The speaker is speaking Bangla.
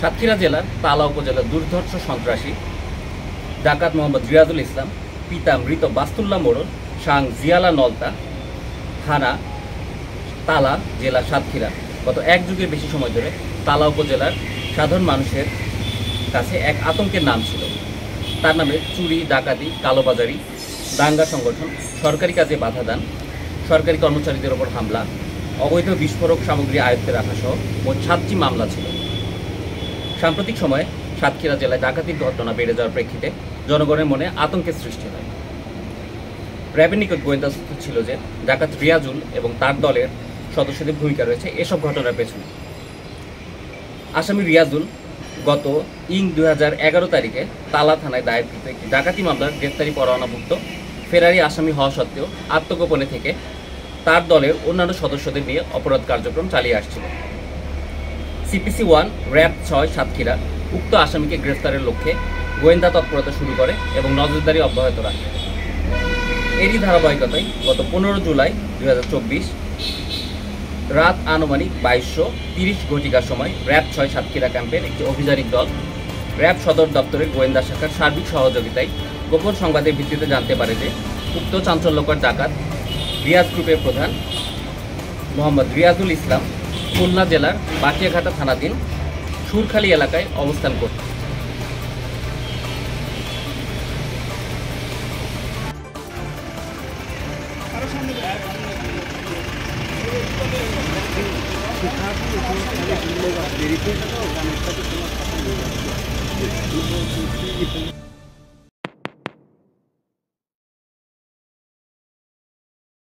সাতক্ষীরা জেলার তালা উপজেলার দুর্ধর্ষ সন্ত্রাসী ডাকাত মোহাম্মদ রিয়াজুল ইসলাম, পিতা মৃত বাস্তুল্লাহ মোড়ল, সাং জিয়ালা নলতা, থানা তালা, জেলা সাতক্ষীরা, গত এক যুগের বেশি সময় ধরে তালা উপজেলার সাধারণ মানুষের কাছে এক আতঙ্কের নাম ছিল। তার নামে চুরি, ডাকাতি, কালোবাজারি, দাঙ্গা সংগঠন, সরকারি কাজে বাধা দান, সরকারি কর্মচারীদের ওপর হামলা, অবৈধ বিস্ফোরক সামগ্রী আয়ত্তে রাখা সহ মোট 7টি মামলা ছিল। সাম্প্রতিক সময়ে সাতক্ষীরা জেলায় ডাকাতির ঘটনা বেড়ে যাওয়ার প্রেক্ষিতে জনগণের মনে আতঙ্কের সৃষ্টি হয়। র্যাবের নিকট গোয়েন্দা তথ্য ছিল যে ডাকাত রিয়াজুল এবং তার দলের সদস্যদের ভূমিকা রয়েছে এসব ঘটনার পেছনে। আসামি রিয়াজুল গত 2011 তারিখে তালা থানায় দায়েরকৃত একটি ডাকাতি মামলার গ্রেফতারি পরোয়ানাভুক্ত ফেরারি আসামি হওয়া সত্ত্বেও আত্মগোপনে থেকে তার দলের অন্যান্য সদস্যদের নিয়ে অপরাধ কার্যক্রম চালিয়ে আসছিল। CPC 1 র্যাব 6 সাতক্ষীরা উক্ত আসামিকে গ্রেফতারের লক্ষ্যে গোয়েন্দা তৎপরতা শুরু করে এবং নজরদারি অব্যাহত রাখে। এরই ধারাবাহিকতায় গত 15 জুলাই 2024 রাত আনুমানিক 22:30 ঘটিকার সময় র্যাব 6 সাতক্ষীরা ক্যাম্পের একটি অভিযানিক দল র্যাব সদর দপ্তরের গোয়েন্দা শাখার সার্বিক সহযোগিতায় গোপন সংবাদের ভিত্তিতে জানতে পারে যে উক্ত চাঞ্চল্যকর ডাকাত রিয়াজ গ্রুপের প্রধান মোহাম্মদ রিয়াজুল ইসলাম খুলনা জেলার বাটিয়াঘাটা থানাধীন সুরখালী এলাকায় অবস্থান করত। দেরি করে